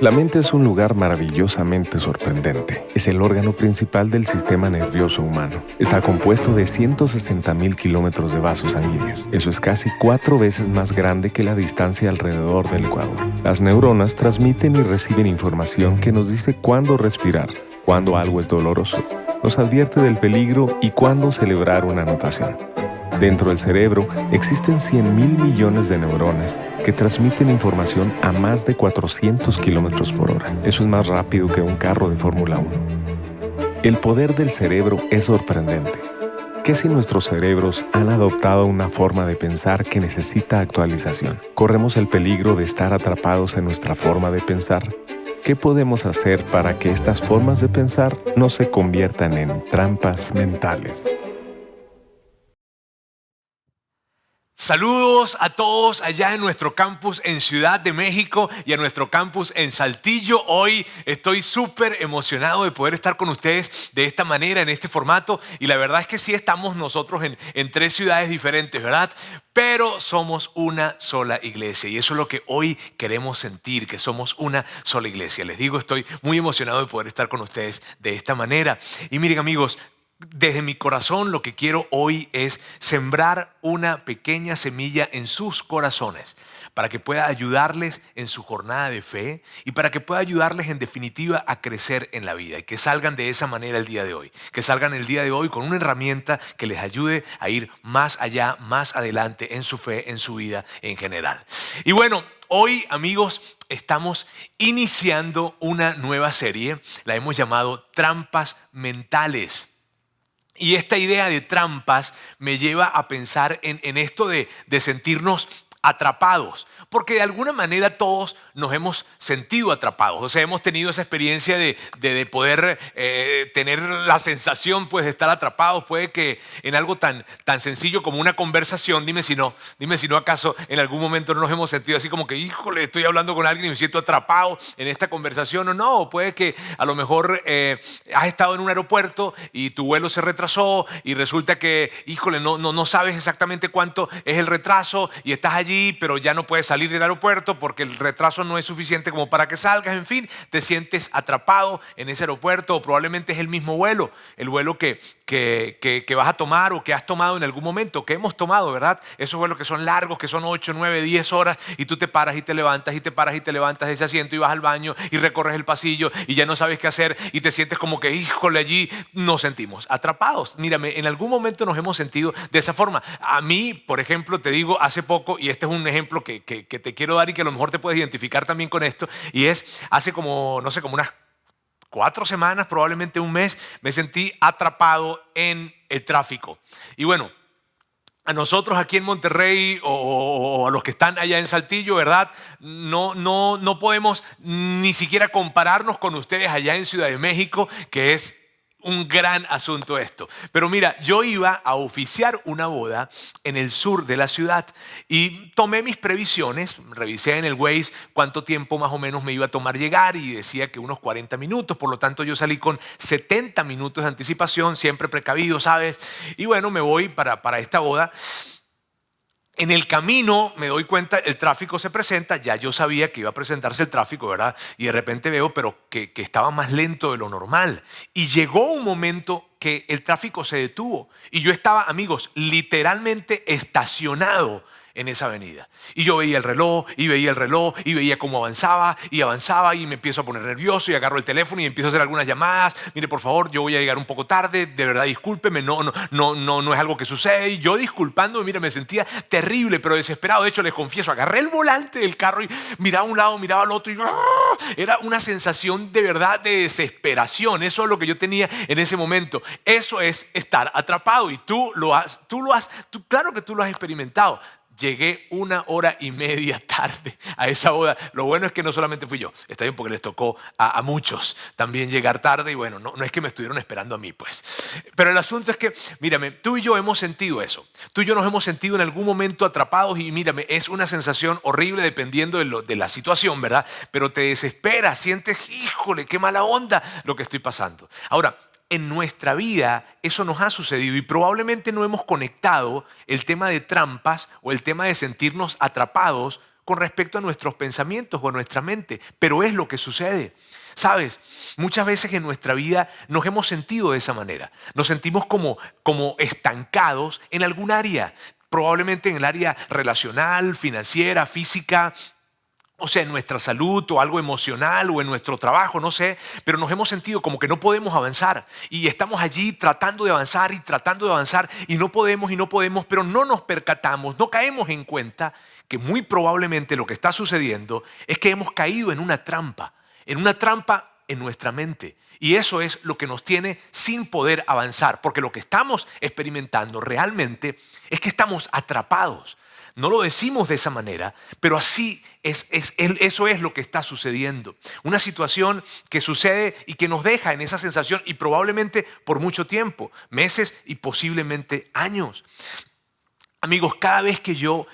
La mente es un lugar maravillosamente sorprendente. Es el órgano principal del sistema nervioso humano. Está compuesto de 160.000 kilómetros de vasos sanguíneos. Eso es casi 4 veces más grande que la distancia alrededor del Ecuador. Las neuronas transmiten y reciben información que nos dice cuándo respirar, cuándo algo es doloroso, nos advierte del peligro y cuándo celebrar una anotación. Dentro del cerebro existen 100.000 millones de neuronas que transmiten información a más de 400 kilómetros por hora. Eso es más rápido que un carro de Fórmula 1. El poder del cerebro es sorprendente. ¿Qué si nuestros cerebros han adoptado una forma de pensar que necesita actualización? ¿Corremos el peligro de estar atrapados en nuestra forma de pensar? ¿Qué podemos hacer para que estas formas de pensar no se conviertan en trampas mentales? Saludos a todos allá en nuestro campus en Ciudad de México y a nuestro campus en Saltillo. Hoy estoy súper emocionado de poder estar con ustedes de esta manera, en este formato. Y la verdad es que sí estamos nosotros en 3 ciudades diferentes, ¿verdad? Pero somos una sola iglesia y eso es lo que hoy queremos sentir, que somos una sola iglesia. Les digo, estoy muy emocionado de poder estar con ustedes de esta manera. Y miren, amigos, desde mi corazón lo que quiero hoy es sembrar una pequeña semilla en sus corazones para que pueda ayudarles en su jornada de fe y para que pueda ayudarles en definitiva a crecer en la vida y que salgan de esa manera el día de hoy, que salgan el día de hoy con una herramienta que les ayude a ir más allá, más adelante en su fe, en su vida en general. Y bueno, hoy, amigos, estamos iniciando una nueva serie, la hemos llamado Trampas Mentales. Y esta idea de trampas me lleva a pensar en esto de sentirnos atrapados, porque de alguna manera todos nos hemos sentido atrapados, o sea, hemos tenido esa experiencia de poder tener la sensación pues, de estar atrapados. Puede que en algo tan sencillo como una conversación, dime si no acaso en algún momento no nos hemos sentido así como que, híjole, estoy hablando con alguien y me siento atrapado en esta conversación, o no, o puede que a lo mejor has estado en un aeropuerto y tu vuelo se retrasó y resulta que, híjole, no sabes exactamente cuánto es el retraso y estás allí, pero ya no puedes salir del aeropuerto porque el retraso no es suficiente como para que salgas. En fin, te sientes atrapado en ese aeropuerto o probablemente es el mismo vuelo, el vuelo que vas a tomar o que has tomado en algún momento, que hemos tomado, ¿verdad? Esos vuelos que son largos, que son 8, 9, 10 horas y tú te paras y te levantas y te paras y te levantas de ese asiento y vas al baño y recorres el pasillo y ya no sabes qué hacer y te sientes como que, híjole, allí nos sentimos atrapados. Mírame, en algún momento nos hemos sentido de esa forma. A mí, por ejemplo, te digo, hace poco, y este es un ejemplo que te quiero dar y que a lo mejor te puedes identificar también con esto, y es hace como, no sé, como unas 4 semanas, probablemente un mes, me sentí atrapado en el tráfico. Y bueno, a nosotros aquí en Monterrey o a los que están allá en Saltillo, ¿verdad? No podemos ni siquiera compararnos con ustedes allá en Ciudad de México, que es un gran asunto esto. Pero mira, yo iba a oficiar una boda en el sur de la ciudad y tomé mis previsiones, revisé en el Waze cuánto tiempo más o menos me iba a tomar llegar y decía que unos 40 minutos, por lo tanto yo salí con 70 minutos de anticipación, siempre precavido, ¿sabes? Y bueno, me voy para esta boda. En el camino me doy cuenta, el tráfico se presenta, ya yo sabía que iba a presentarse el tráfico, ¿verdad? Y de repente veo, pero que estaba más lento de lo normal. Y llegó un momento que el tráfico se detuvo. Y yo estaba, amigos, literalmente estacionado en esa avenida. Y yo veía el reloj y veía cómo avanzaba y me empiezo a poner nervioso y agarro el teléfono y empiezo a hacer algunas llamadas. Mire, por favor, yo voy a llegar un poco tarde, de verdad discúlpeme, no es algo que sucede. Y yo disculpándome, mira, me sentía terrible, pero desesperado. De hecho, les confieso, agarré el volante del carro y miraba a un lado, miraba al otro y era una sensación de verdad de desesperación. Eso es lo que yo tenía en ese momento. Eso es estar atrapado y claro que tú lo has experimentado. llegué 1 hora y media tarde a esa boda. Lo bueno es que no solamente fui yo, está bien porque les tocó a muchos también llegar tarde y bueno, no es que me estuvieron esperando a mí pues. Pero el asunto es que, mírame, tú y yo hemos sentido eso. Tú y yo nos hemos sentido en algún momento atrapados y mírame, es una sensación horrible dependiendo de la situación, ¿verdad? Pero te desesperas, sientes, híjole, qué mala onda lo que estoy pasando. Ahora, en nuestra vida eso nos ha sucedido y probablemente no hemos conectado el tema de trampas o el tema de sentirnos atrapados con respecto a nuestros pensamientos o a nuestra mente, pero es lo que sucede. Sabes, muchas veces en nuestra vida nos hemos sentido de esa manera, nos sentimos como estancados en algún área, probablemente en el área relacional, financiera, física, o sea, en nuestra salud o algo emocional o en nuestro trabajo, no sé, pero nos hemos sentido como que no podemos avanzar y estamos allí tratando de avanzar y no podemos, pero no nos percatamos, no caemos en cuenta que muy probablemente lo que está sucediendo es que hemos caído en una trampa en nuestra mente. Y eso es lo que nos tiene sin poder avanzar, porque lo que estamos experimentando realmente es que estamos atrapados. No lo decimos de esa manera, pero así eso es lo que está sucediendo. Una situación que sucede y que nos deja en esa sensación y probablemente por mucho tiempo, meses y posiblemente años. Amigos, cada vez que yo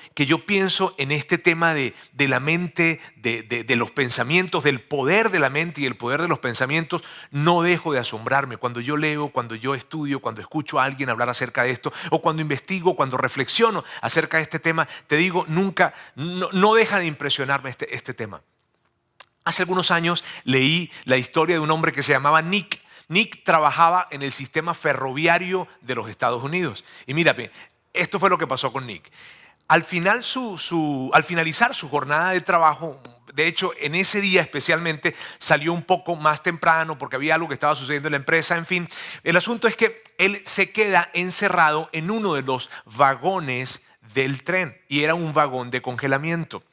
pienso en este tema de la mente, de los pensamientos, del poder de la mente y el poder de los pensamientos, no dejo de asombrarme. Cuando yo leo, cuando yo estudio, cuando escucho a alguien hablar acerca de esto, o cuando investigo, cuando reflexiono acerca de este tema, te digo, no deja de impresionarme este tema. Hace algunos años leí la historia de un hombre que se llamaba Nick. Nick trabajaba en el sistema ferroviario de los Estados Unidos. Y mírame, esto fue lo que pasó con Nick. Al finalizar su jornada de trabajo, de hecho, en ese día especialmente salió un poco más temprano porque había algo que estaba sucediendo en la empresa. En fin, el asunto es que él se queda encerrado en uno de los vagones del tren y era un vagón de congelamiento.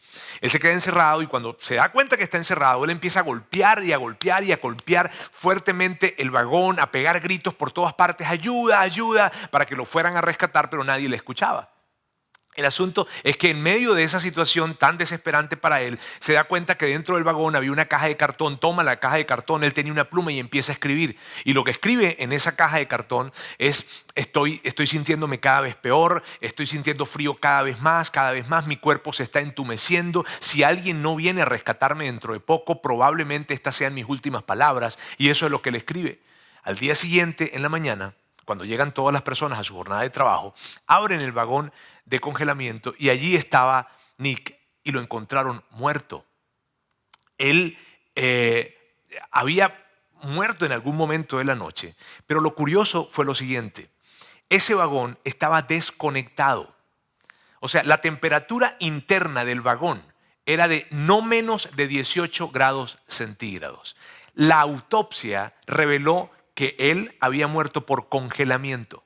Él se queda encerrado y cuando se da cuenta que está encerrado, él empieza a golpear y a golpear y a golpear fuertemente el vagón, a pegar gritos por todas partes, ayuda, ayuda, para que lo fueran a rescatar, pero nadie le escuchaba. El asunto es que en medio de esa situación tan desesperante para él, se da cuenta que dentro del vagón había una caja de cartón, toma la caja de cartón, él tenía una pluma y empieza a escribir. Y lo que escribe en esa caja de cartón es, estoy sintiéndome cada vez peor, estoy sintiendo frío cada vez más, mi cuerpo se está entumeciendo. Si alguien no viene a rescatarme dentro de poco, probablemente estas sean mis últimas palabras. Y eso es lo que él escribe. Al día siguiente, en la mañana, cuando llegan todas las personas a su jornada de trabajo, abren el vagón de congelamiento y allí estaba Nick y lo encontraron muerto. Él había muerto en algún momento de la noche, pero lo curioso fue lo siguiente: ese vagón estaba desconectado. O sea, la temperatura interna del vagón era de no menos de 18 grados centígrados. La autopsia reveló que él había muerto por congelamiento.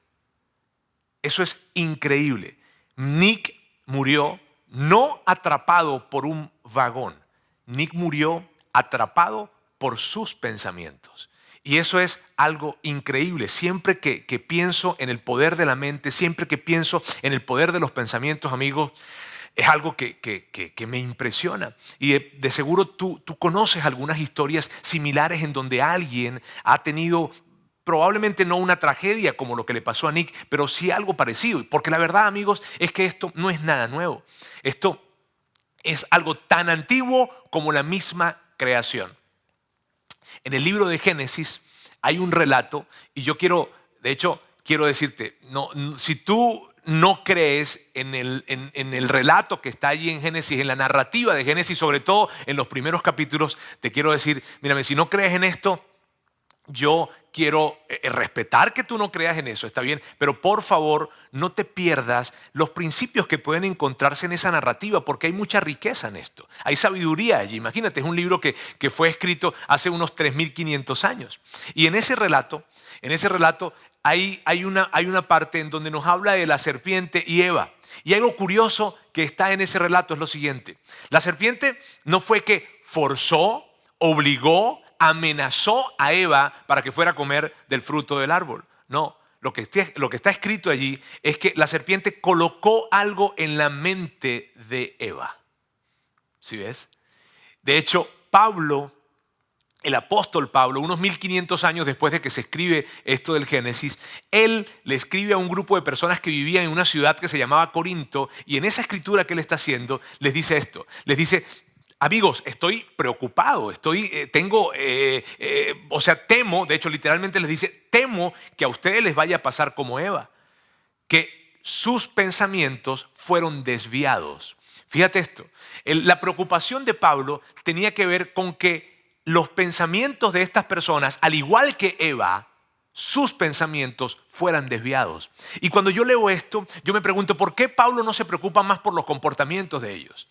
Eso es increíble. Nick murió no atrapado por un vagón. Nick murió atrapado por sus pensamientos. Y eso es algo increíble. Siempre que pienso en el poder de la mente, siempre que pienso en el poder de los pensamientos, amigos, es algo que me impresiona. Y de seguro tú conoces algunas historias similares en donde alguien ha tenido probablemente no una tragedia como lo que le pasó a Nick, pero sí algo parecido. Porque la verdad, amigos, es que esto no es nada nuevo. Esto es algo tan antiguo como la misma creación. En el libro de Génesis hay un relato y yo quiero decirte, si tú no crees en el relato que está allí en Génesis, en la narrativa de Génesis, sobre todo en los primeros capítulos, te quiero decir, mírame, si no crees en esto, yo quiero respetar que tú no creas en eso, está bien, pero por favor no te pierdas los principios que pueden encontrarse en esa narrativa, porque hay mucha riqueza en esto, hay sabiduría allí. Imagínate, es un libro que fue escrito hace unos 3.500 años. Y en ese relato hay una parte en donde nos habla de la serpiente y Eva. Y algo curioso que está en ese relato es lo siguiente: la serpiente no fue que forzó, obligó, amenazó a Eva para que fuera a comer del fruto del árbol. No, lo que está escrito allí es que la serpiente colocó algo en la mente de Eva. ¿Sí ves? De hecho, Pablo, el apóstol Pablo, unos 1500 años después de que se escribe esto del Génesis, él le escribe a un grupo de personas que vivían en una ciudad que se llamaba Corinto, y en esa escritura que él está haciendo les dice esto, les dice: amigos, estoy preocupado, temo, de hecho literalmente les dice, temo que a ustedes les vaya a pasar como Eva, que sus pensamientos fueron desviados. Fíjate esto, la preocupación de Pablo tenía que ver con que los pensamientos de estas personas, al igual que Eva, sus pensamientos fueran desviados. Y cuando yo leo esto, yo me pregunto, ¿por qué Pablo no se preocupa más por los comportamientos de ellos,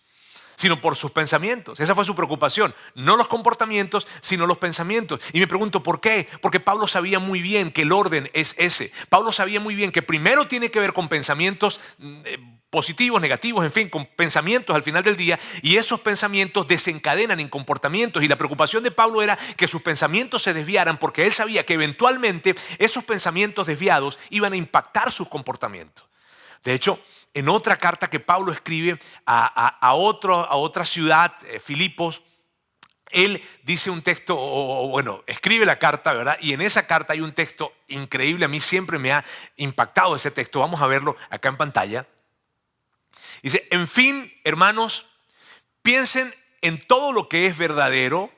sino por sus pensamientos? Esa fue su preocupación, no los comportamientos, sino los pensamientos. Y me pregunto, ¿por qué? Porque Pablo sabía muy bien que el orden es ese. Pablo sabía muy bien que primero tiene que ver con pensamientos positivos, negativos, en fin, con pensamientos al final del día, y esos pensamientos desencadenan en comportamientos, y la preocupación de Pablo era que sus pensamientos se desviaran, porque él sabía que eventualmente esos pensamientos desviados iban a impactar sus comportamientos. De hecho, en otra carta que Pablo escribe a otra ciudad, Filipos, él dice un texto, escribe la carta, ¿verdad? Y en esa carta hay un texto increíble, a mí siempre me ha impactado ese texto. Vamos a verlo acá en pantalla. Dice: en fin, hermanos, piensen en todo lo que es verdadero,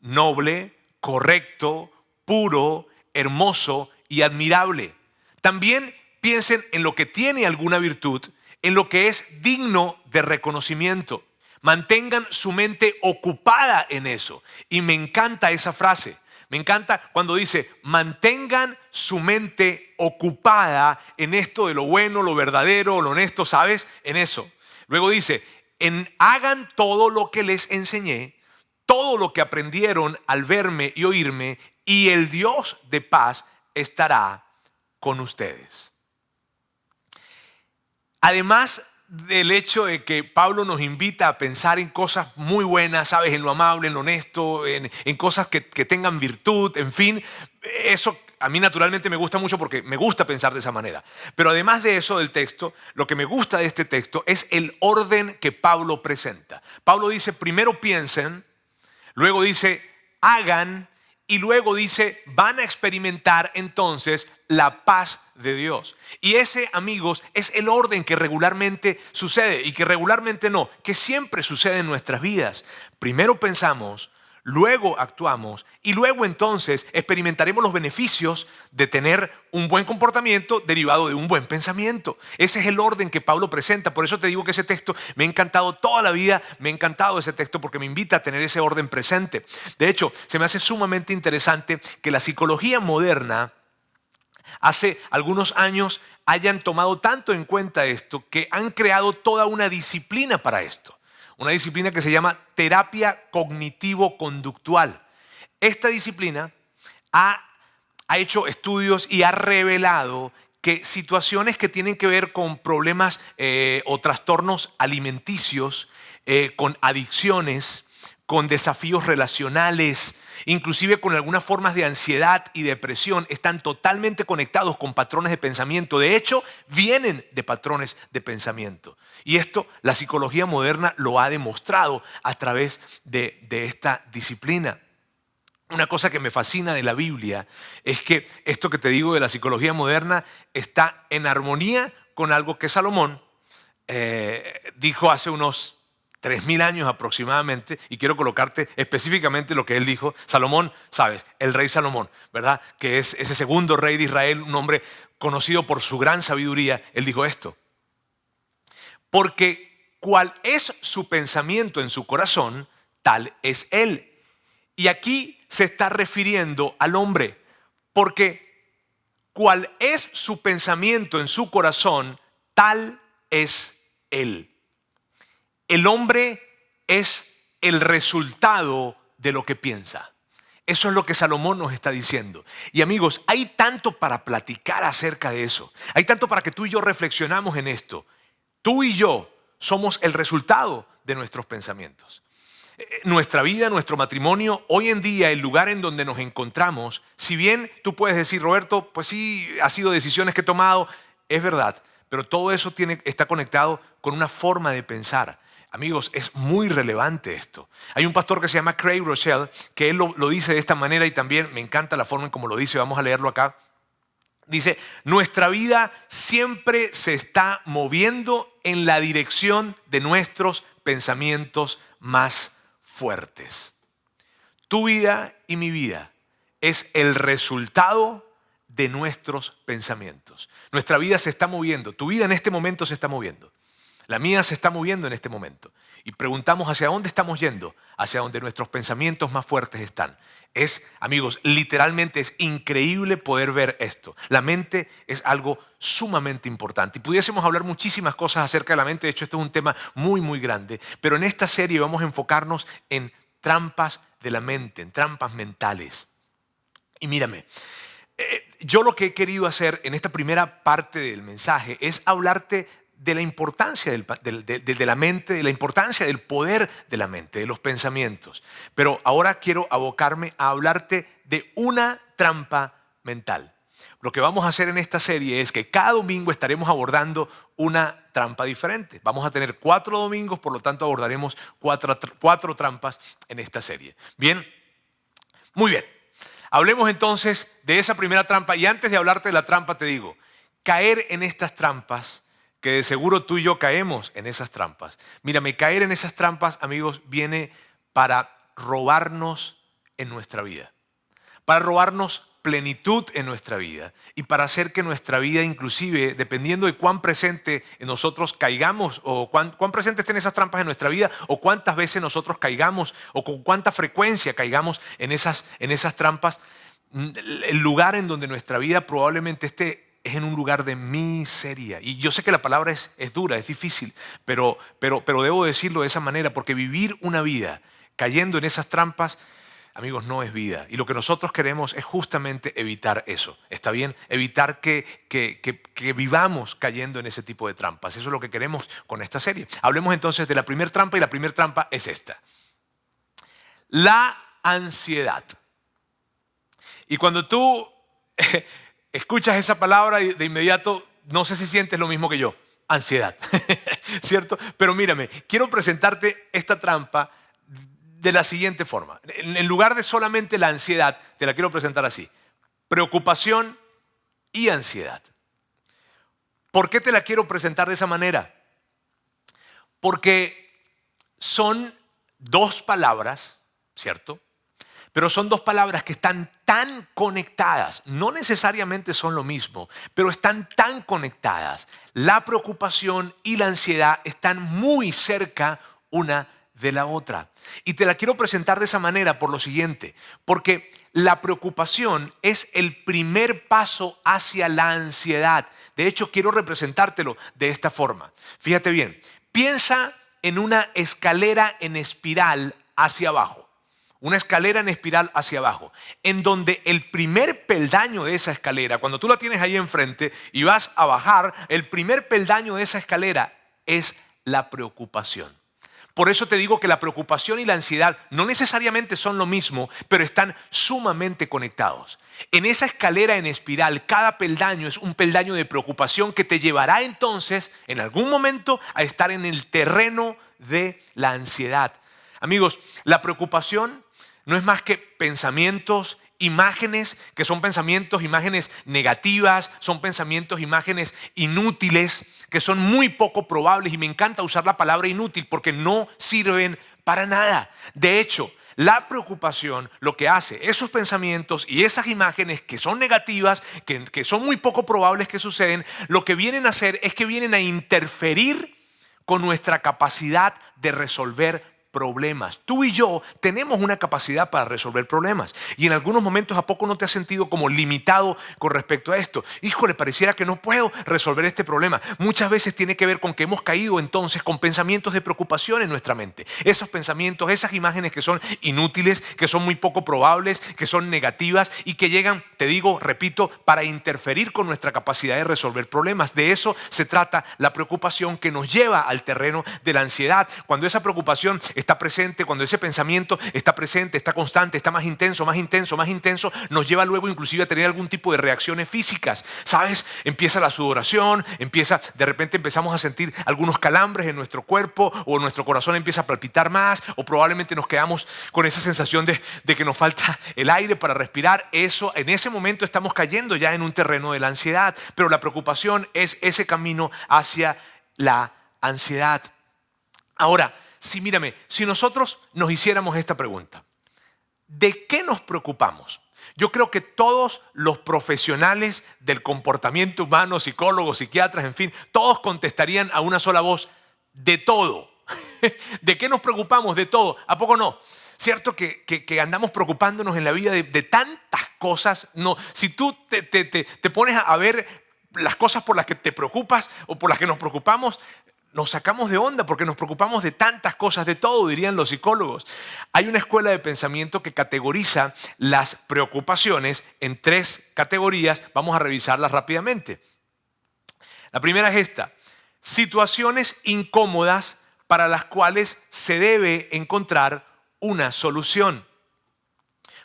noble, correcto, puro, hermoso y admirable. También piensen en lo que tiene alguna virtud, en lo que es digno de reconocimiento. Mantengan su mente ocupada en eso. Y me encanta esa frase. Me encanta cuando dice: mantengan su mente ocupada en esto de lo bueno, lo verdadero, lo honesto, ¿sabes? En eso. Luego dice: hagan todo lo que les enseñé, todo lo que aprendieron al verme y oírme, y el Dios de paz estará con ustedes. Además del hecho de que Pablo nos invita a pensar en cosas muy buenas, ¿sabes? En lo amable, en lo honesto, en cosas que tengan virtud, en fin. Eso a mí naturalmente me gusta mucho porque me gusta pensar de esa manera. Pero además de eso del texto, lo que me gusta de este texto es el orden que Pablo presenta. Pablo dice: primero piensen, luego dice hagan, y luego dice: van a experimentar entonces la paz de Dios. Y ese, amigos, es el orden que regularmente sucede, y que regularmente no, que siempre sucede en nuestras vidas. Primero pensamos, luego actuamos, y luego entonces experimentaremos los beneficios de tener un buen comportamiento derivado de un buen pensamiento. Ese es el orden que Pablo presenta. Por eso te digo que ese texto me ha encantado toda la vida. Me ha encantado ese texto porque me invita a tener ese orden presente. De hecho, se me hace sumamente interesante que la psicología moderna hace algunos años hayan tomado tanto en cuenta esto que han creado toda una disciplina para esto. Una disciplina que se llama terapia cognitivo-conductual. Esta disciplina ha hecho estudios y ha revelado que situaciones que tienen que ver con problemas o trastornos alimenticios, con adicciones, con desafíos relacionales, inclusive con algunas formas de ansiedad y depresión, están totalmente conectados con patrones de pensamiento. De hecho, vienen de patrones de pensamiento. Y esto la psicología moderna lo ha demostrado a través de esta disciplina. Una cosa que me fascina de la Biblia es que esto que te digo de la psicología moderna está en armonía con algo que Salomón dijo hace unos 3000 años aproximadamente, y quiero colocarte específicamente lo que él dijo. Salomón, sabes, el rey Salomón, ¿verdad? Que es ese segundo rey de Israel, un hombre conocido por su gran sabiduría. Él dijo esto: porque cuál es su pensamiento en su corazón, tal es él. Y aquí se está refiriendo al hombre, porque cuál es su pensamiento en su corazón, tal es él. El hombre es el resultado de lo que piensa. Eso es lo que Salomón nos está diciendo. Y amigos, hay tanto para platicar acerca de eso. Hay tanto para que tú y yo reflexionamos en esto. Tú y yo somos el resultado de nuestros pensamientos. Nuestra vida, nuestro matrimonio, hoy en día el lugar en donde nos encontramos, si bien tú puedes decir, Roberto, pues sí, ha sido decisiones que he tomado, es verdad, pero todo eso está conectado con una forma de pensar. Amigos, es muy relevante esto. Hay un pastor que se llama Craig Rochelle, que él lo dice de esta manera y también me encanta la forma en cómo lo dice, vamos a leerlo acá. Dice, nuestra vida siempre se está moviendo en la dirección de nuestros pensamientos más fuertes. Tu vida y mi vida es el resultado de nuestros pensamientos. Nuestra vida se está moviendo, tu vida en este momento se está moviendo. La mía se está moviendo en este momento. Y preguntamos hacia dónde estamos yendo, hacia donde nuestros pensamientos más fuertes están. Amigos, literalmente es increíble poder ver esto. La mente es algo sumamente importante. Y pudiésemos hablar muchísimas cosas acerca de la mente. De hecho, esto es un tema muy, muy grande. Pero en esta serie vamos a enfocarnos en trampas de la mente, en trampas mentales. Y mírame, yo lo que he querido hacer en esta primera parte del mensaje es hablarte de la importancia de la mente, de la importancia del poder de la mente, de los pensamientos. Pero ahora quiero abocarme a hablarte de una trampa mental. Lo que vamos a hacer en esta serie es que cada domingo estaremos abordando una trampa diferente. Vamos a tener 4 domingos, por lo tanto abordaremos 4 trampas en esta serie. Bien, muy bien. Hablemos entonces de esa primera trampa y antes de hablarte de la trampa te digo, caer en estas trampas, que de seguro tú y yo caemos en esas trampas. Mírame, caer en esas trampas, amigos, viene para robarnos en nuestra vida, para robarnos plenitud en nuestra vida y para hacer que nuestra vida, inclusive, dependiendo de cuán presente nosotros caigamos o cuán presentes estén esas trampas en nuestra vida o cuántas veces nosotros caigamos o con cuánta frecuencia caigamos en esas trampas, el lugar en donde nuestra vida probablemente esté es en un lugar de miseria. Y yo sé que la palabra es dura, es difícil, pero debo decirlo de esa manera porque vivir una vida cayendo en esas trampas, amigos, no es vida. Y lo que nosotros queremos es justamente evitar eso. ¿Está bien? Evitar que vivamos cayendo en ese tipo de trampas. Eso es lo que queremos con esta serie. Hablemos entonces de la primera trampa y la primera trampa es esta. La ansiedad. Y cuando tú escuchas esa palabra de inmediato, no sé si sientes lo mismo que yo, ansiedad, ¿cierto? Pero mírame, quiero presentarte esta trampa de la siguiente forma. En lugar de solamente la ansiedad, te la quiero presentar así, preocupación y ansiedad. ¿Por qué te la quiero presentar de esa manera? Porque son 2 palabras, ¿cierto? Pero son 2 palabras que están tan conectadas, no necesariamente son lo mismo, pero están tan conectadas. La preocupación y la ansiedad están muy cerca una de la otra. Y te la quiero presentar de esa manera por lo siguiente, porque la preocupación es el primer paso hacia la ansiedad. De hecho, quiero representártelo de esta forma. Fíjate bien, piensa en una escalera en espiral hacia abajo. Una escalera en espiral hacia abajo, en donde el primer peldaño de esa escalera, cuando tú la tienes ahí enfrente y vas a bajar, el primer peldaño de esa escalera es la preocupación. Por eso te digo que la preocupación y la ansiedad no necesariamente son lo mismo, pero están sumamente conectados. En esa escalera en espiral, cada peldaño es un peldaño de preocupación que te llevará entonces, en algún momento, a estar en el terreno de la ansiedad. Amigos, la preocupación no es más que pensamientos, imágenes, que son pensamientos, imágenes negativas, son pensamientos, imágenes inútiles, que son muy poco probables. Y me encanta usar la palabra inútil porque no sirven para nada. De hecho, la preocupación lo que hace, esos pensamientos y esas imágenes que son negativas, que son muy poco probables que suceden, lo que vienen a hacer es que vienen a interferir con nuestra capacidad de resolver problemas. Tú y yo tenemos una capacidad para resolver problemas y en algunos momentos ¿a poco no te has sentido como limitado con respecto a esto? Híjole, pareciera que no puedo resolver este problema. Muchas veces tiene que ver con que hemos caído entonces con pensamientos de preocupación en nuestra mente. Esos pensamientos, esas imágenes que son inútiles, que son muy poco probables, que son negativas y que llegan, te digo, repito, para interferir con nuestra capacidad de resolver problemas. De eso se trata la preocupación que nos lleva al terreno de la ansiedad. Cuando esa preocupación está presente, cuando ese pensamiento está presente, está constante, está más intenso, más intenso, más intenso, nos lleva luego inclusive a tener algún tipo de reacciones físicas. ¿Sabes? Empieza la sudoración, de repente empezamos a sentir algunos calambres en nuestro cuerpo, o nuestro corazón empieza a palpitar más, o probablemente nos quedamos con esa sensación de que nos falta el aire para respirar. Eso, en ese momento estamos cayendo ya en un terreno de la ansiedad, pero la preocupación es ese camino hacia la ansiedad. Ahora, si nosotros nos hiciéramos esta pregunta, ¿de qué nos preocupamos? Yo creo que todos los profesionales del comportamiento humano, psicólogos, psiquiatras, en fin, todos contestarían a una sola voz: de todo. ¿De qué nos preocupamos? De todo. ¿A poco no? ¿Cierto que andamos preocupándonos en la vida de tantas cosas? No, si tú te pones a ver las cosas por las que te preocupas o por las que nos preocupamos, nos sacamos de onda porque nos preocupamos de tantas cosas, de todo, dirían los psicólogos. Hay una escuela de pensamiento que categoriza las preocupaciones en 3 categorías. Vamos a revisarlas rápidamente. La primera es esta: situaciones incómodas para las cuales se debe encontrar una solución.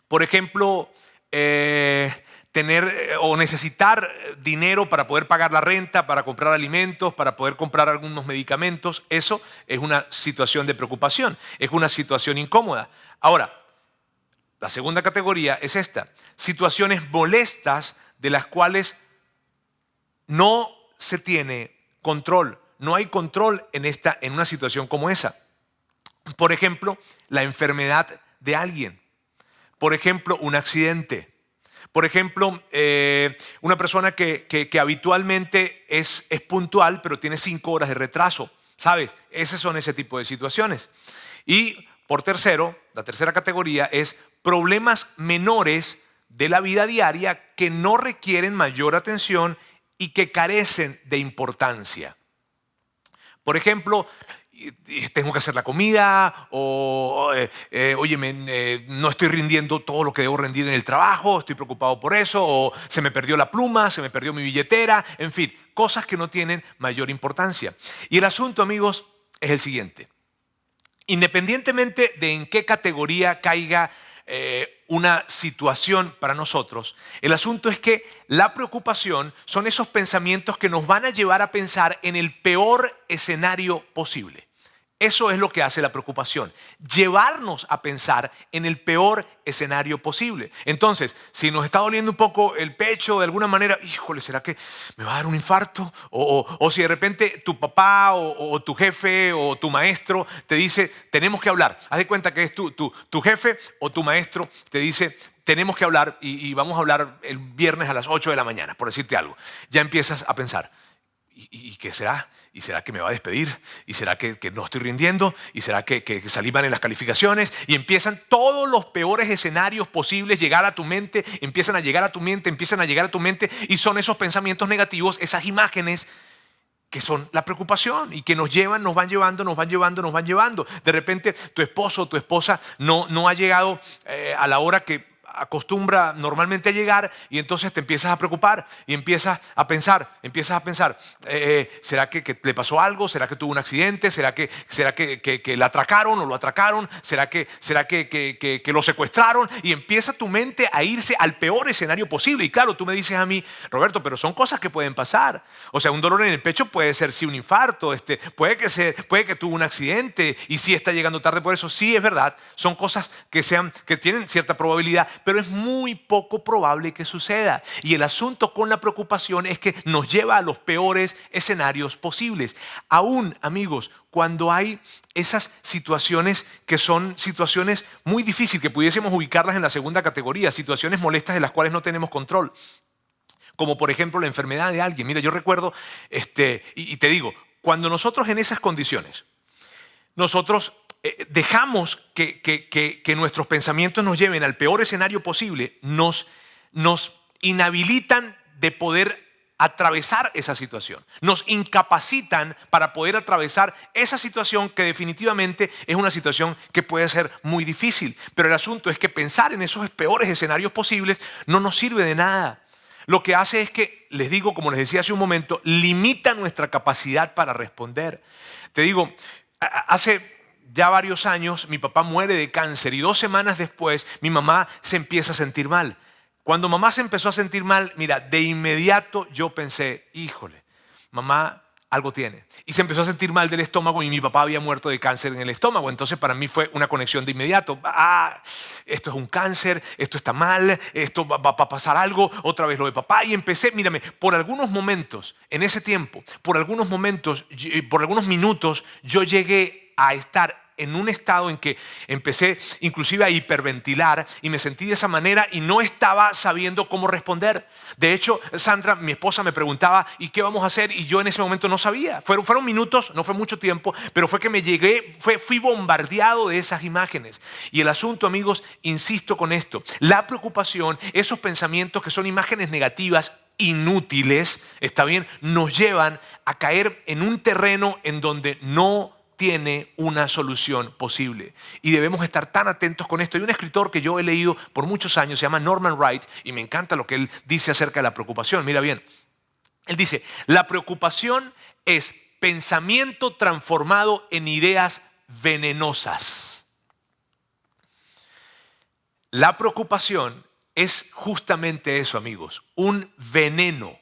Por ejemplo, tener o necesitar dinero para poder pagar la renta, para comprar alimentos, para poder comprar algunos medicamentos. Eso es una situación de preocupación, es una situación incómoda. Ahora, la segunda categoría es esta: situaciones molestas de las cuales no se tiene control. No hay control en una situación como esa. Por ejemplo, la enfermedad de alguien. Por ejemplo, un accidente. Por ejemplo, una persona que habitualmente es puntual, pero tiene 5 horas de retraso. ¿Sabes? Esas son ese tipo de situaciones. Y por tercero, la tercera categoría es problemas menores de la vida diaria que no requieren mayor atención y que carecen de importancia. Por ejemplo, tengo que hacer la comida, o no estoy rindiendo todo lo que debo rendir en el trabajo, estoy preocupado por eso, o se me perdió la pluma, se me perdió mi billetera, en fin, cosas que no tienen mayor importancia. Y el asunto, amigos, es el siguiente: independientemente de en qué categoría caiga una situación para nosotros, el asunto es que la preocupación son esos pensamientos que nos van a llevar a pensar en el peor escenario posible. Eso es lo que hace la preocupación: llevarnos a pensar en el peor escenario posible. Entonces, si nos está doliendo un poco el pecho de alguna manera, híjole, ¿será que me va a dar un infarto? O si de repente tu papá o tu jefe o tu maestro te dice: tenemos que hablar. Haz de cuenta que es tu jefe o tu maestro te dice: tenemos que hablar y vamos a hablar el viernes a las 8 de la mañana, por decirte algo. Ya empiezas a pensar: ¿y qué será? ¿Y será que me va a despedir? ¿Y será que no estoy rindiendo? ¿Y será que salí mal en las calificaciones? Y empiezan todos los peores escenarios posibles llegar a tu mente, empiezan a llegar a tu mente, y son esos pensamientos negativos, esas imágenes que son la preocupación y que nos van llevando. De repente tu esposo o tu esposa no ha llegado a la hora que acostumbra normalmente a llegar, y entonces te empiezas a preocupar y empiezas a pensar, ¿será que le pasó algo? ¿Será que tuvo un accidente? ¿Será que la atracaron o lo atracaron? ¿Será que lo secuestraron? Y empieza tu mente a irse al peor escenario posible. Y claro, tú me dices a mí: Roberto, pero son cosas que pueden pasar. O sea, un dolor en el pecho puede ser sí un infarto, puede que tuvo un accidente y sí está llegando tarde por eso. Sí, es verdad, son cosas que tienen cierta probabilidad, pero es muy poco probable que suceda. Y el asunto con la preocupación es que nos lleva a los peores escenarios posibles. Aún, amigos, cuando hay esas situaciones que son situaciones muy difíciles, que pudiésemos ubicarlas en la segunda categoría, situaciones molestas de las cuales no tenemos control, como por ejemplo la enfermedad de alguien. Mira, yo recuerdo, y te digo, cuando nosotros en esas condiciones, nosotros dejamos que nuestros pensamientos nos lleven al peor escenario posible, nos inhabilitan de poder atravesar esa situación, nos incapacitan para poder atravesar esa situación, que definitivamente es una situación que puede ser muy difícil. Pero el asunto es que pensar en esos peores escenarios posibles no nos sirve de nada. Lo que hace es que, les digo, como les decía hace un momento, limita nuestra capacidad para responder. Te digo, hace ya varios años, mi papá muere de cáncer y 2 semanas después mi mamá se empieza a sentir mal. Cuando mamá se empezó a sentir mal, mira, de inmediato yo pensé, híjole, mamá algo tiene. Y se empezó a sentir mal del estómago y mi papá había muerto de cáncer en el estómago. Entonces para mí fue una conexión de inmediato. Esto es un cáncer, esto está mal, esto va a pasar algo, otra vez lo de papá. Y empecé, mírame, por algunos momentos, en ese tiempo, por algunos minutos, yo llegué a estar en un estado en que empecé inclusive a hiperventilar y me sentí de esa manera y no estaba sabiendo cómo responder. De hecho, Sandra, mi esposa, me preguntaba, ¿y qué vamos a hacer? Y yo en ese momento no sabía. Fueron minutos, no fue mucho tiempo, pero fue que fui bombardeado de esas imágenes. Y el asunto, amigos, insisto con esto, la preocupación, esos pensamientos que son imágenes negativas, inútiles, está bien, nos llevan a caer en un terreno en donde no tiene una solución posible. Y debemos estar tan atentos con esto. Hay un escritor que yo he leído por muchos años, se llama Norman Wright, y me encanta lo que él dice acerca de la preocupación. Mira bien, él dice, la preocupación es pensamiento transformado en ideas venenosas. La preocupación es justamente eso, amigos, un veneno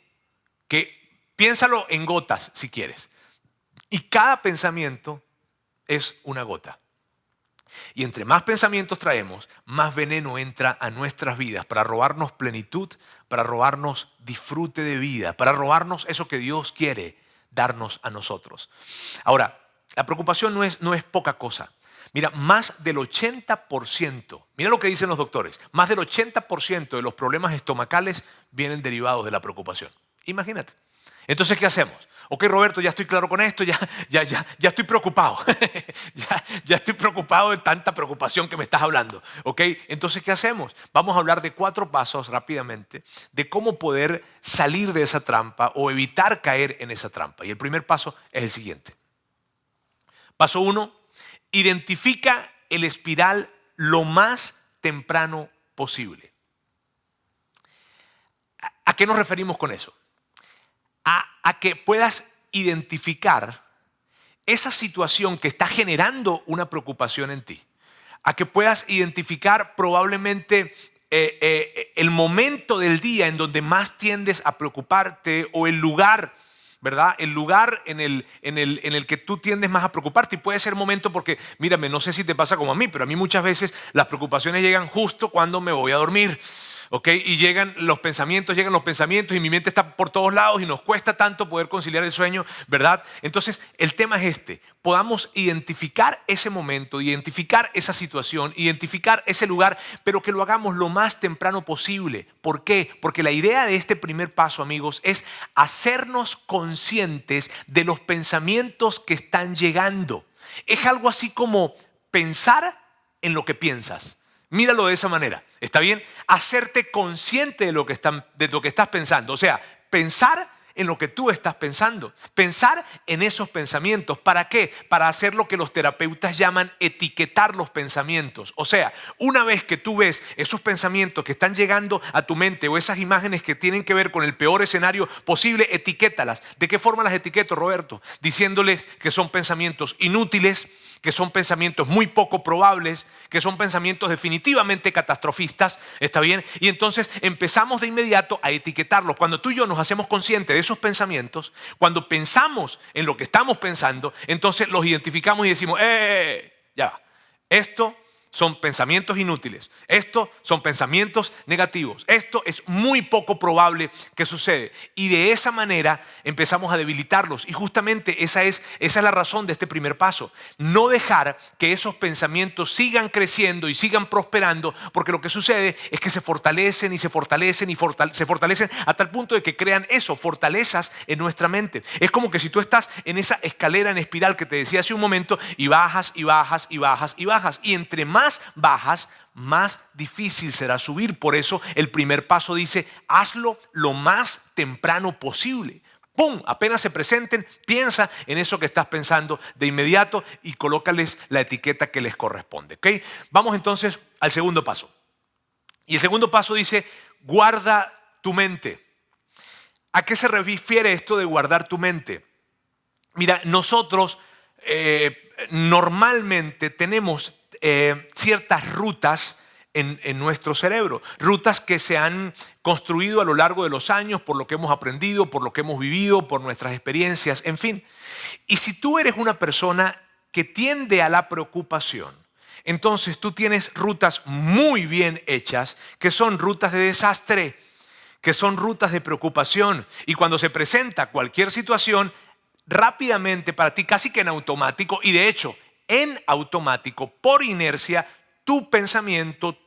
que, piénsalo en gotas si quieres. Y cada pensamiento es una gota. Y entre más pensamientos traemos, más veneno entra a nuestras vidas para robarnos plenitud, para robarnos disfrute de vida, para robarnos eso que Dios quiere darnos a nosotros. Ahora, la preocupación no es poca cosa. Mira, más del 80%, mira lo que dicen los doctores, más del 80% de los problemas estomacales vienen derivados de la preocupación. Imagínate. Entonces, ¿qué hacemos? Ok, Roberto, ya estoy claro con esto, ya estoy preocupado. ya estoy preocupado de tanta preocupación que me estás hablando. Ok, entonces, ¿qué hacemos? Vamos a hablar de 4 pasos rápidamente de cómo poder salir de esa trampa o evitar caer en esa trampa. Y el primer paso es el siguiente. Paso 1, identifica el espiral lo más temprano posible. ¿A qué nos referimos con eso? A que puedas identificar esa situación que está generando una preocupación en ti. A que puedas identificar probablemente el momento del día en donde más tiendes a preocuparte o el lugar, ¿verdad? El lugar en el que tú tiendes más a preocuparte. Y puede ser momento porque, mírame, no sé si te pasa como a mí, pero a mí muchas veces las preocupaciones llegan justo cuando me voy a dormir. Okay, y llegan los pensamientos y mi mente está por todos lados y nos cuesta tanto poder conciliar el sueño, ¿verdad? Entonces, el tema es podamos identificar ese momento, identificar esa situación, identificar ese lugar, pero que lo hagamos lo más temprano posible. ¿Por qué? Porque la idea de este primer paso, amigos, es hacernos conscientes de los pensamientos que están llegando. Es algo así como pensar en lo que piensas. Míralo de esa manera, ¿está bien? Hacerte consciente de lo que estás pensando. O sea, pensar en lo que tú estás pensando. Pensar en esos pensamientos. ¿Para qué? Para hacer lo que los terapeutas llaman etiquetar los pensamientos. O sea, una vez que tú ves esos pensamientos que están llegando a tu mente o esas imágenes que tienen que ver con el peor escenario posible, etiquétalas. ¿De qué forma las etiqueto, Roberto? Diciéndoles que son pensamientos inútiles, que son pensamientos muy poco probables, que son pensamientos definitivamente catastrofistas, ¿está bien? Y entonces empezamos de inmediato a etiquetarlos. Cuando tú y yo nos hacemos conscientes de esos pensamientos, cuando pensamos en lo que estamos pensando, entonces los identificamos y decimos, ya va, esto son pensamientos inútiles, esto son pensamientos negativos, esto es muy poco probable que sucede. Y de esa manera empezamos a debilitarlos. Y justamente esa es la razón de este primer paso. No dejar que esos pensamientos sigan creciendo y sigan prosperando, porque lo que sucede es que se fortalecen y se fortalecen y se fortalecen a tal punto de que crean fortalezas en nuestra mente. Es como que si tú estás en esa escalera en espiral que te decía hace un momento y bajas y bajas y bajas y bajas. Y entre más bajas, más difícil será subir. Por eso el primer paso dice, hazlo lo más temprano posible. ¡Pum! Apenas se presenten, piensa en eso que estás pensando de inmediato y colócales la etiqueta que les corresponde. ¿Okay? Vamos entonces al segundo paso. Y el segundo paso dice, guarda tu mente. ¿A qué se refiere esto de guardar tu mente? Mira, nosotros normalmente tenemos ciertas rutas en nuestro cerebro, rutas que se han construido a lo largo de los años por lo que hemos aprendido, por lo que hemos vivido, por nuestras experiencias, en fin. Y si tú eres una persona que tiende a la preocupación, entonces tú tienes rutas muy bien hechas, que son rutas de desastre, que son rutas de preocupación. Y cuando se presenta cualquier situación, rápidamente para ti, casi que en automático, y de hecho en automático, por inercia, tu pensamiento,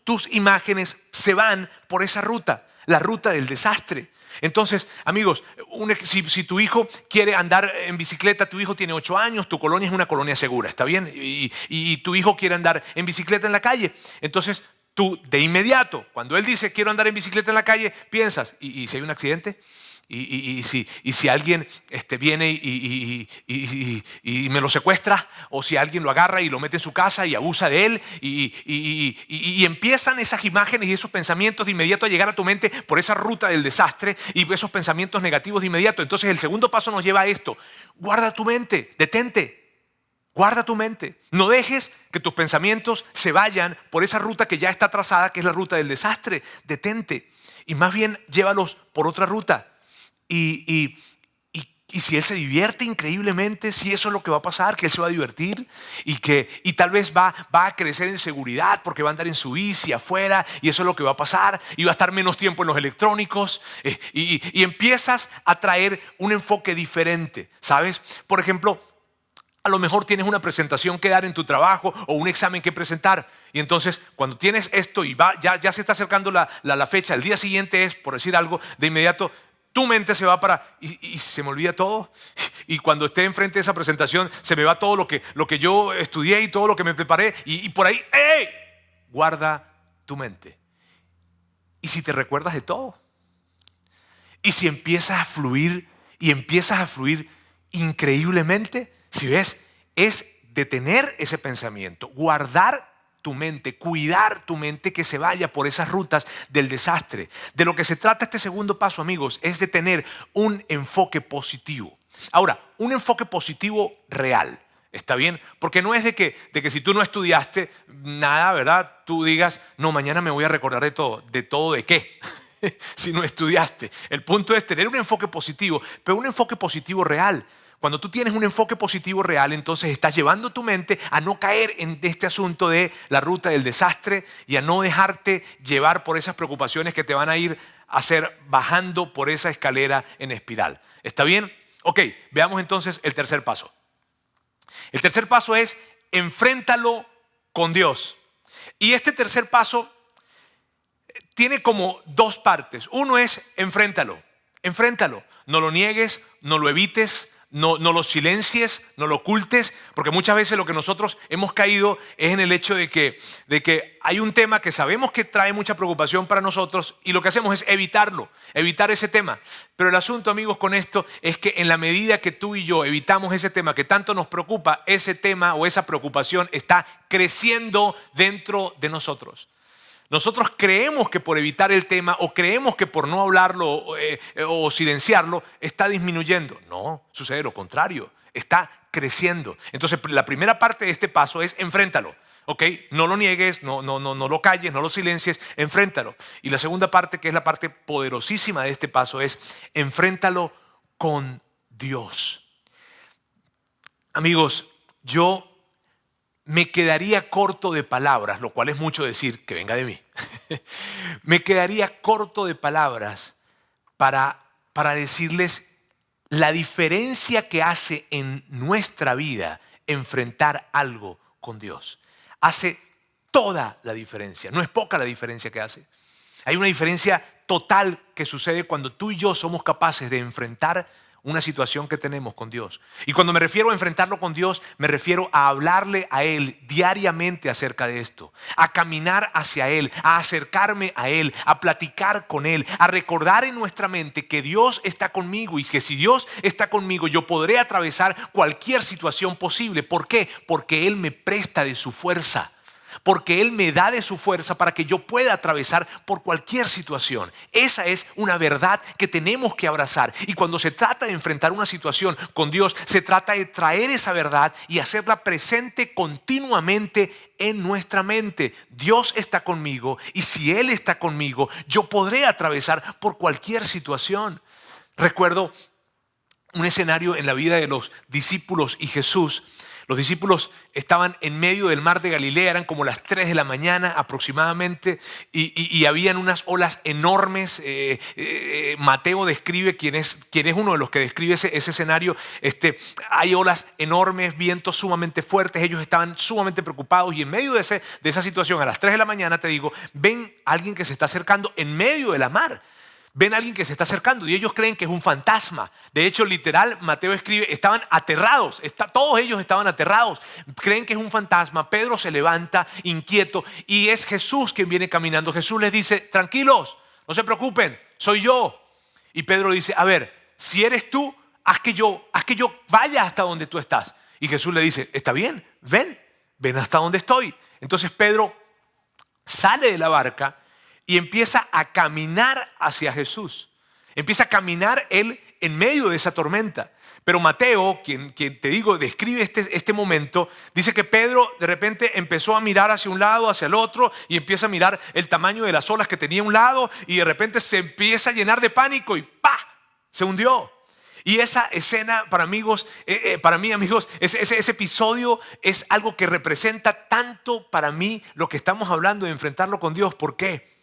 tus imágenes se van por esa ruta, la ruta del desastre. Entonces, amigos, si tu hijo quiere andar en bicicleta, tu hijo tiene 8 años, tu colonia es una colonia segura, ¿está bien? Y tu hijo quiere andar en bicicleta en la calle. Entonces, tú de inmediato, cuando él dice quiero andar en bicicleta en la calle, piensas, ¿y si hay un accidente? Y si alguien viene y me lo secuestra, o si alguien lo agarra y lo mete en su casa y abusa de él, y empiezan esas imágenes y esos pensamientos de inmediato a llegar a tu mente por esa ruta del desastre y esos pensamientos negativos de inmediato. Entonces el segundo paso nos lleva a esto: guarda tu mente, detente, guarda tu mente. No dejes que tus pensamientos se vayan por esa ruta que ya está trazada, que es la ruta del desastre. Detente y más bien llévalos por otra ruta. Y si él se divierte increíblemente, si eso es lo que va a pasar, que él se va a divertir y tal vez va a crecer en seguridad porque va a andar en su bici afuera, y eso es lo que va a pasar, y va a estar menos tiempo en los electrónicos, y empiezas a traer un enfoque diferente, ¿sabes? Por ejemplo, a lo mejor tienes una presentación que dar en tu trabajo o un examen que presentar, y entonces cuando tienes esto y ya se está acercando la fecha, el día siguiente es, por decir algo, de inmediato tu mente se va y se me olvida todo, y cuando esté enfrente de esa presentación se me va todo lo que yo estudié y todo lo que me preparé, y por ahí, ¡hey! Guarda tu mente. Y si te recuerdas de todo, y si empiezas a fluir increíblemente, si ves, es detener ese pensamiento, guardar tu mente, cuidar tu mente, que se vaya por esas rutas del desastre. De lo que se trata este segundo paso, amigos, es de tener un enfoque positivo. Ahora, un enfoque positivo real, ¿está bien? Porque no es de que si tú no estudiaste nada, ¿verdad? Tú digas, no, mañana me voy a recordar de todo. ¿De todo de qué? Si no estudiaste. El punto es tener un enfoque positivo, pero un enfoque positivo real. Cuando tú tienes un enfoque positivo real, entonces estás llevando tu mente a no caer en este asunto de la ruta del desastre y a no dejarte llevar por esas preocupaciones que te van a ir a hacer bajando por esa escalera en espiral. ¿Está bien? Ok, veamos entonces el tercer paso. El tercer paso es enfréntalo con Dios. Y este tercer paso tiene como dos partes. Uno es enfréntalo. No lo niegues, no lo evites. No lo silencies, no lo ocultes, porque muchas veces lo que nosotros hemos caído es en el hecho de que hay un tema que sabemos que trae mucha preocupación para nosotros y lo que hacemos es evitar ese tema. Pero el asunto, amigos, con esto es que en la medida que tú y yo evitamos ese tema que tanto nos preocupa, ese tema o esa preocupación está creciendo dentro de nosotros. Nosotros creemos que por evitar el tema o creemos que por no hablarlo o silenciarlo está disminuyendo. No, sucede lo contrario, está creciendo. Entonces la primera parte de este paso es enfréntalo. ¿Ok? No lo niegues, no lo calles, no lo silencies, enfréntalo. Y la segunda parte, que es la parte poderosísima de este paso, es enfréntalo con Dios. Amigos, yo me quedaría corto de palabras, lo cual es mucho decir, que venga de mí. Me quedaría corto de palabras para decirles la diferencia que hace en nuestra vida enfrentar algo con Dios. Hace toda la diferencia, no es poca la diferencia que hace. Hay una diferencia total que sucede cuando tú y yo somos capaces de enfrentar una situación que tenemos con Dios. Y cuando me refiero a enfrentarlo con Dios, me refiero a hablarle a Él diariamente acerca de esto, a caminar hacia Él, a acercarme a Él, a platicar con Él, a recordar en nuestra mente que Dios está conmigo y que si Dios está conmigo, yo podré atravesar cualquier situación posible. ¿Por qué? Porque Él me presta de su fuerza. porque Él me da de su fuerza para que yo pueda atravesar por cualquier situación. Esa es una verdad que tenemos que abrazar. Y cuando se trata de enfrentar una situación con Dios, se trata de traer esa verdad y hacerla presente continuamente en nuestra mente. Dios está conmigo y si Él está conmigo, yo podré atravesar por cualquier situación. Recuerdo un escenario en la vida de los discípulos y Jesús. Los discípulos estaban en medio del mar de Galilea, eran como las 3 de la mañana aproximadamente, y habían unas olas enormes. Mateo describe, quien es uno de los que describe ese escenario, hay olas enormes, vientos sumamente fuertes, ellos estaban sumamente preocupados y en medio de esa situación, a las 3 de la mañana, te digo, ven a alguien que se está acercando en medio de la mar. Ven a alguien que se está acercando y ellos creen que es un fantasma. De hecho, literal, Mateo escribe, estaban aterrados. Todos ellos estaban aterrados. Creen que es un fantasma. Pedro se levanta inquieto y es Jesús quien viene caminando. Jesús les dice, tranquilos, no se preocupen, soy yo. Y Pedro dice, a ver, si eres tú, haz que yo vaya hasta donde tú estás. Y Jesús le dice, está bien, ven hasta donde estoy. Entonces Pedro sale de la barca y empieza a caminar hacia Jesús. Empieza a caminar él en medio de esa tormenta. Pero Mateo, quien te digo, describe este momento, dice que Pedro de repente empezó a mirar hacia un lado, hacia el otro, y empieza a mirar el tamaño de las olas que tenía a un lado, y de repente se empieza a llenar de pánico y ¡pa! Se hundió. Y esa escena para mí, amigos, ese episodio es algo que representa tanto para mí lo que estamos hablando de enfrentarlo con Dios. ¿Por qué?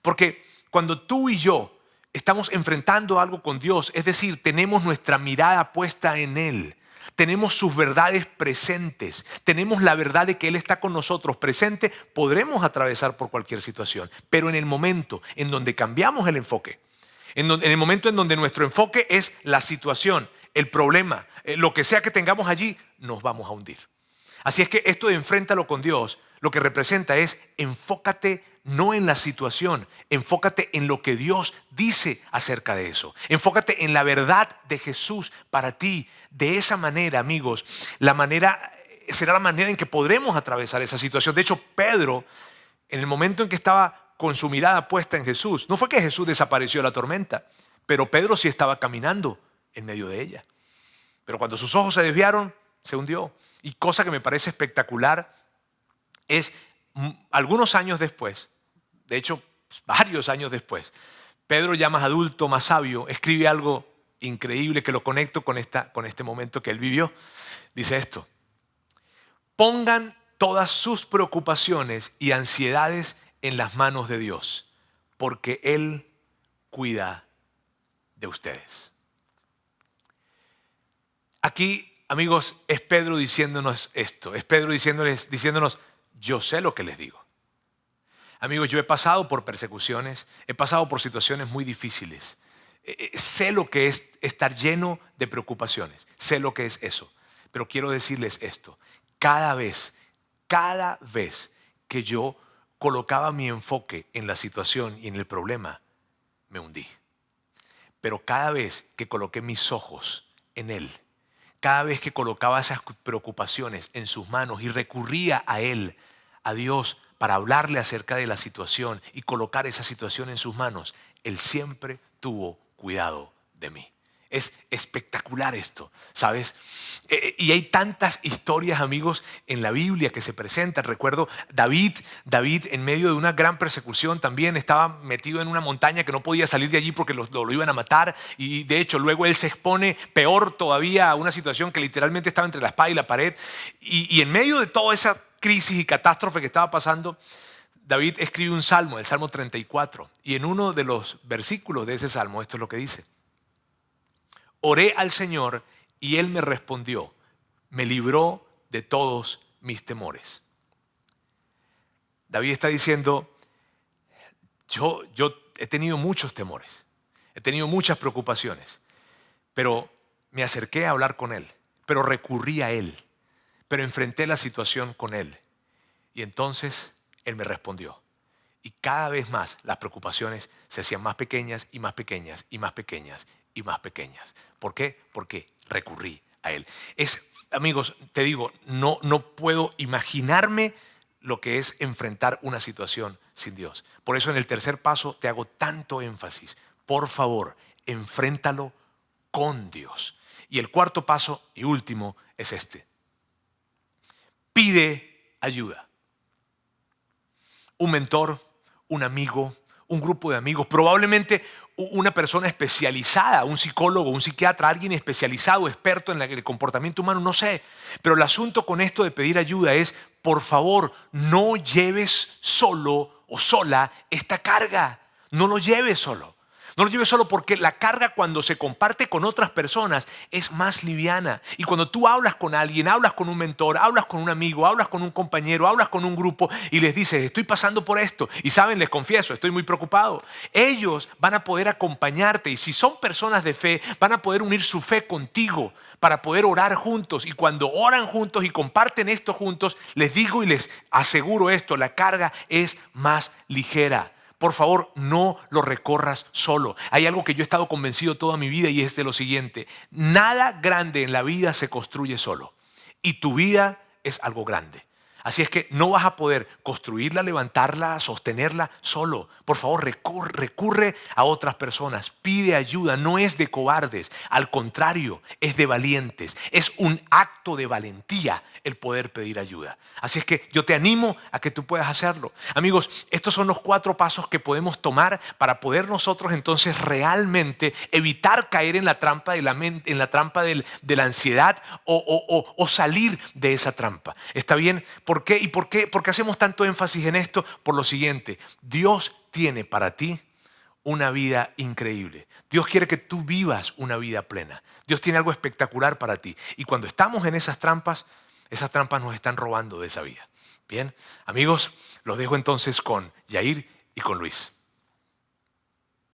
Porque cuando tú y yo estamos enfrentando algo con Dios, es decir, tenemos nuestra mirada puesta en Él, tenemos sus verdades presentes, tenemos la verdad de que Él está con nosotros presente, podremos atravesar por cualquier situación. Pero en el momento en donde cambiamos el enfoque, en el momento en donde nuestro enfoque es la situación, el problema, lo que sea que tengamos allí, nos vamos a hundir. Así es que esto de enfréntalo con Dios, lo que representa es enfócate no en la situación, enfócate en lo que Dios dice acerca de eso. Enfócate en la verdad de Jesús para ti. De esa manera, amigos, será la manera en que podremos atravesar esa situación. De hecho, Pedro, en el momento en que estaba con su mirada puesta en Jesús, no fue que Jesús desapareció de la tormenta, pero Pedro sí estaba caminando en medio de ella. Pero cuando sus ojos se desviaron, se hundió. Y cosa que me parece espectacular es algunos años después, de hecho varios años después, Pedro, ya más adulto, más sabio, escribe algo increíble que lo conecto con este momento que él vivió. Dice esto: pongan todas sus preocupaciones y ansiedades en las manos de Dios, porque Él cuida de ustedes. Aquí, amigos, es Pedro diciéndonos esto. Es Pedro diciéndonos, yo sé lo que les digo. Amigos, yo he pasado por persecuciones, he pasado por situaciones muy difíciles. Sé lo que es estar lleno de preocupaciones. Sé lo que es eso. Pero quiero decirles esto. Cada vez que yo colocaba mi enfoque en la situación y en el problema, me hundí. Pero cada vez que coloqué mis ojos en Él, cada vez que colocaba esas preocupaciones en sus manos y recurría a Él, a Dios, para hablarle acerca de la situación y colocar esa situación en sus manos, Él siempre tuvo cuidado de mí. Es espectacular esto, ¿sabes? Y hay tantas historias, amigos, en la Biblia que se presentan. Recuerdo David en medio de una gran persecución también estaba metido en una montaña que no podía salir de allí porque lo iban a matar. Y de hecho luego él se expone peor todavía a una situación que literalmente estaba entre la espada y la pared. Y en medio de toda esa crisis y catástrofe que estaba pasando, David escribe un salmo, el Salmo 34. Y en uno de los versículos de ese salmo, esto es lo que dice: oré al Señor y Él me respondió, me libró de todos mis temores. David está diciendo, yo he tenido muchos temores, he tenido muchas preocupaciones, pero me acerqué a hablar con Él, pero recurrí a Él, pero enfrenté la situación con Él. Y entonces Él me respondió. Y cada vez más las preocupaciones se hacían más pequeñas y más pequeñas y más pequeñas y más pequeñas. ¿Por qué? Porque recurrí a Él. Amigos, te digo, no puedo imaginarme lo que es enfrentar una situación sin Dios. Por eso en el tercer paso te hago tanto énfasis. Por favor, enfréntalo con Dios. Y el cuarto paso y último es este. Pide ayuda. Un mentor, un amigo, un grupo de amigos, probablemente una persona especializada, un psicólogo, un psiquiatra, alguien especializado, experto en el comportamiento humano, no sé. Pero el asunto con esto de pedir ayuda es, por favor, no lleves solo o sola esta carga. No lo lleves solo. No lo lleves solo porque la carga cuando se comparte con otras personas es más liviana. Y cuando tú hablas con alguien, hablas con un mentor, hablas con un amigo, hablas con un compañero, hablas con un grupo y les dices, estoy pasando por esto. Y saben, les confieso, estoy muy preocupado. Ellos van a poder acompañarte y si son personas de fe, van a poder unir su fe contigo para poder orar juntos. Y cuando oran juntos y comparten esto juntos, les digo y les aseguro esto, la carga es más ligera. Por favor, no lo recorras solo. Hay algo que yo he estado convencido toda mi vida y es de lo siguiente. Nada grande en la vida se construye solo. Y tu vida es algo grande. Así es que no vas a poder construirla, levantarla, sostenerla solo. Por favor, recurre a otras personas. Pide ayuda. No es de cobardes. Al contrario, es de valientes. Es un acto de valentía el poder pedir ayuda. Así es que yo te animo a que tú puedas hacerlo. Amigos, estos son los 4 pasos que podemos tomar para poder nosotros entonces realmente evitar caer en la trampa de la mente, en la trampa de la ansiedad o salir de esa trampa. ¿Está bien? ¿Por qué? ¿Y por qué hacemos tanto énfasis en esto? Por lo siguiente, Dios tiene para ti una vida increíble. Dios quiere que tú vivas una vida plena. Dios tiene algo espectacular para ti. Y cuando estamos en esas trampas nos están robando de esa vida. Bien, amigos, los dejo entonces con Yair y con Luis.